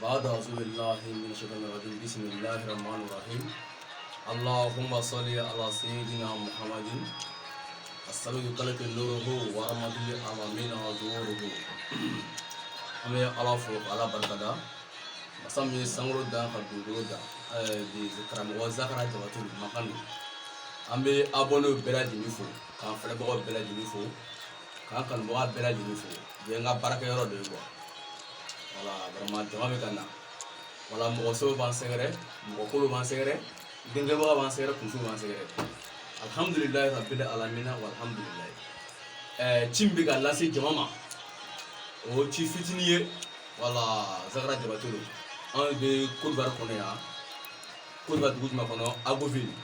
بعد أعوذ بالله من الشيطان الرجيم بسم الله الرحمن الرحيم اللهم صل على سيدنا محمد السبب تلك نوره ورحمة العالمين وظهوره أمي على فوق على بركة مسامي سانغرو دا خدوغرو دا دي ذكرام وزاكرا جواتو مكانو أمي أبونو بلا جنيفو كان فلبو بلا جنيفو كان بوا بلا جنيفو بينغا بركة يرو ديغوا wala vraiment jama be kana wala mo so ban segere mo ko ban segere denge ba ban segere kunsu ban segere alhamdulillah rabbil alamin walhamdulillah chimbi ga lasi jama ma o chi fitiniye wala zakara jabatulu an be kurbar kono ya kurbar duguma kono agoville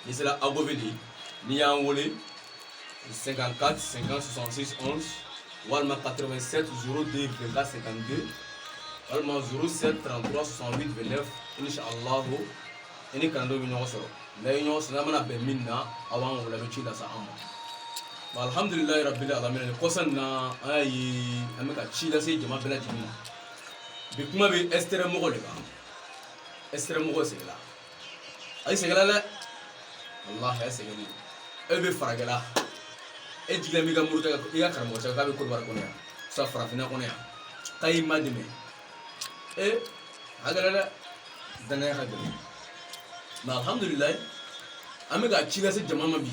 ni c'est la agoville ni ya wole 54 50 66 11 walma 87 02 24 52 Alma 07 33 68 29 Inch'Allah ini kando bi ñoo soro lay ñoo sona mana be minna awan wala be ci la sa amma alhamdulillah rabbil alamin ko sanna ayi amika ci la sey jama bela jima bi kuma be estere mo le ba estere mo ko segala ay segala la allah ya segali e be faragala e jigla mi ga murta ga ya karmo sa ga be ko bar ko ne sa farafina ko ne tay madime agalala dana ya hagala ma alhamdulillah amiga ciga se jama bi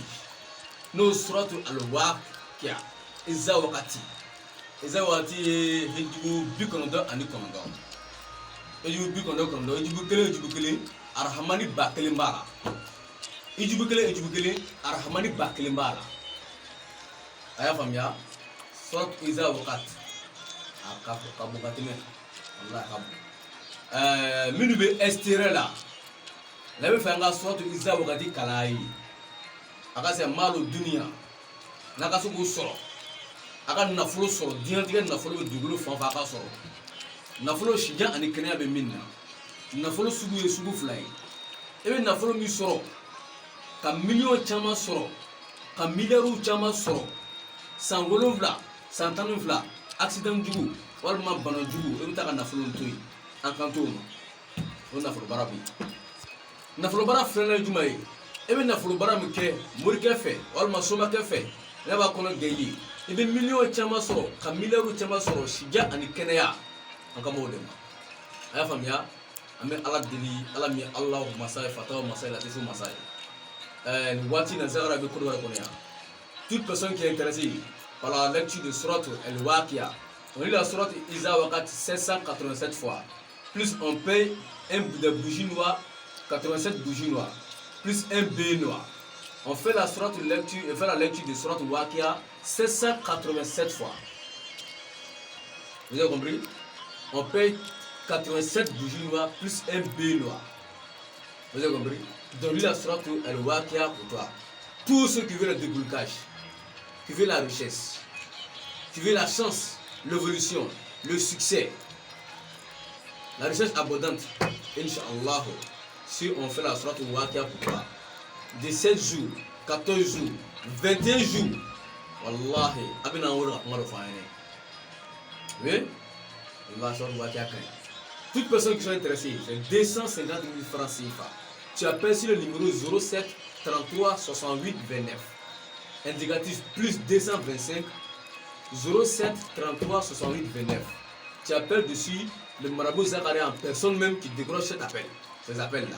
no suratu al-waqi'a iza waqati hijibu bikondo ani kondo hijibu bikondo hijibu kele arhamani bakele mbara hijibu kele arhamani bakele mbara aya famya surat iza waqati akabugatime Allah kabu minu be estire la be fanga suratu iza waqati kalai aka se malu dunya naka sugu soro aka nafulu soro diyantige nafulu be dugulu fanfa aka soro nafulu shija ani kenya be minna nafulu sugu fulai ebe nafulu mi soro ka million chama soro ka miliaru chama soro sangolo vla santanu vla accident jugu walma bana jugu ebe taka nafulu ntoyi an kanto no nafulu barabi nafulu bara frena jumai ebe nafulu bara mke murke fe walma soma ke fe leba kono geyi ebe million chama soro ka miliaru chama soro shija ani kenaya an kamo dema aya famya ame ala dili ala mi allahumma salli fatawa masai la tisu masai ni wati na zagara be kodo kono ya toute personne qui est intéressée par la lecture de surat al-waqi'a on lit la surat Iza waqati 787 fois plus on paye un de bougie noire 87 bougies noires plus un B noir. On fait la lecture et fait la lecture de surat al-waqi'a 787 fois. Vous avez compris? On paye 87 bougies noires plus un B noir. Vous avez compris? Donc lis la surat al-waqi'a pour toi. Tous ceux qui veulent le déblocage, qui veulent la richesse, qui veulent la chance, l'évolution, le succès, la richesse abondante, Inch'Allah, si on fait la surat al-waqi'a pour toi, de 7 jours, 14 jours, 21 jours, Wallahi, abina wura kuma da fayane. Oui? Allah surat al-waqi'a quand toutes personnes qui sont intéressées, c'est 250 000 francs CFA. Tu appelles sur le numéro 07 33 68 29. Indicatif plus 225 07 33 68 29. Tu appelles dessus le marabout Zakaria en personne même qui décroche cet appel. Ces appels-là.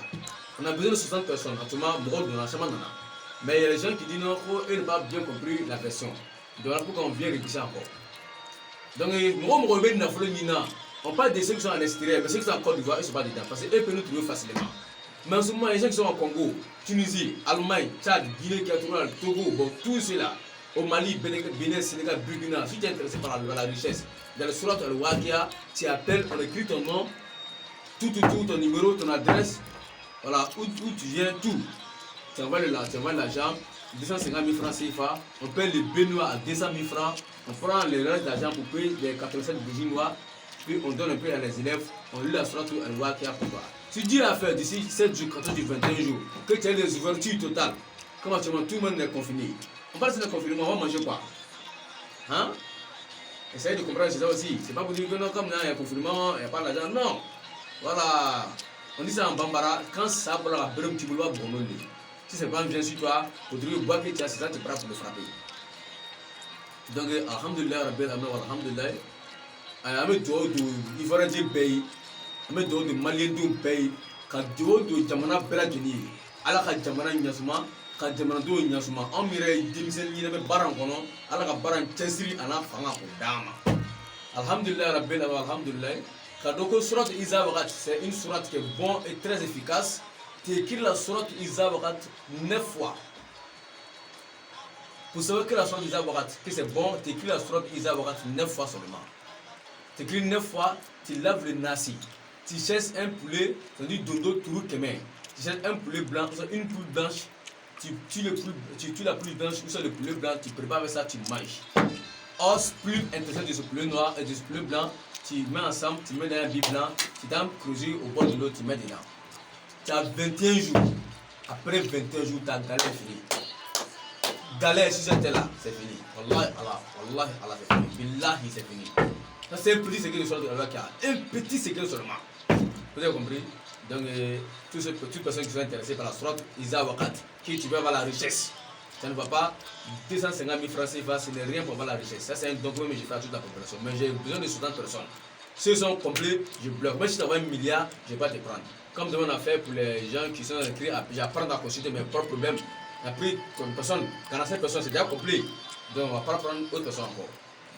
On a besoin de 60 personnes. Actuellement, mais il y a des gens qui disent non, ils n'ont pas bien compris la version. Donc, pourquoi on vient réviser encore. Donc, on parle de ceux qui sont en extérieur, mais ceux qui sont en Côte d'Ivoire, ils ne sont pas dedans. Parce qu'ils peuvent nous trouver facilement. Mais en ce moment, les gens qui sont en Congo, Tunisie, Allemagne, Tchad, Guinée équatoriale, Togo, bon, tout cela, au Mali, Bénin, Sénégal, Burkina, si tu es intéressé par la richesse, dans le surat al-waqi'a, tu appelles, on écrit ton nom, tout, ton numéro, ton adresse, voilà, où tu viens, tout. Tu envoies l'argent, 250 000 francs CFA, on paye le Benoît à 200 000 francs, on prend le reste d'argent pour payer les 87 bougies noires, puis on donne un peu à les élèves, on lit la surat al-waqi'a pour toi. Si Dieu a fait d'ici 7 jours, 14 jours, 21 jours, que tu as des ouvertures totales, comment tu manges, tout le monde est confiné. On parle de confinement, on va manger quoi? Hein? Essayez de comprendre ça aussi. C'est pas pour dire que non, comme là, il y a confinement, il n'y a pas d'argent. Non. Voilà. On dit ça en Bambara, quand ça pour la brème, tu dois bonheur. Si c'est pas bien sur toi, pour te boire que tu as, c'est ça, tu es prêt pour le frapper. Donc, alhamdulillah, rabbil alamin, alhamdulillah. Ame do il faut dire pays. Ame do malien do pays. Ka do jamana bela jeni. Ala ka jamana nyasuma, ka jamana do nyasuma. On mire dimisel ni be baran kono, ala ka baran chesiri ana fanga ko dama. Alhamdulillah, rabbil alamin, alhamdulillah. Kadoko surat Iza Wakat, c'est une surat qui est bonne et très efficace. Tu écris la surat Iza Wakat 9 fois. Pour savoir que la surat Iza Wakat, que c'est bon, tu écris la surat Iza Wakat 9 fois seulement. Tu écris 9 fois, tu laves le nasi. Tu cherches un poulet, c'est-à-dire dodo tourou kemen. Tu cherches un poulet blanc, une poule blanche. Tu tues la poule blanche ou c'est le poulet blanc, tu prépares avec ça, tu manges. Os plus intéressant de ce poulet noir et de ce poulet blanc. Tu mets ensemble, tu mets dans un bib blanc, tu t'as creusé au bord de l'eau, tu mets dedans. Tu as 21 jours. Après 21 jours, ta galère est finie. Galère, si c'était là, c'est fini. Wallahi Allah, c'est fini. Billahi, c'est fini. Ça, c'est un petit secret de sorte de Allah qui a un petit secret seulement. Vous avez compris? Donc, toutes personnes qui sont intéressées par la sourate Iza Wakat, qui tu veux avoir la richesse. Ça ne va pas 250 000 francs CFA, ce n'est rien pour avoir la richesse. Ça, c'est un document, mais je fais à toute la population. Mais j'ai besoin de 60 personnes. Ceux qui sont complets, je bloque. Même si tu as 1 milliard, je ne vais pas te prendre. Comme on a fait pour les gens qui sont inscrits, j'apprends à consulter mes propres problèmes. Après, comme personne, 45 personnes, c'est déjà complet. Donc, on ne va pas prendre autre personne encore.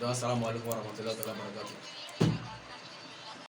Donc, assalamu alaikum wa rahmatullahi wa barakatuh.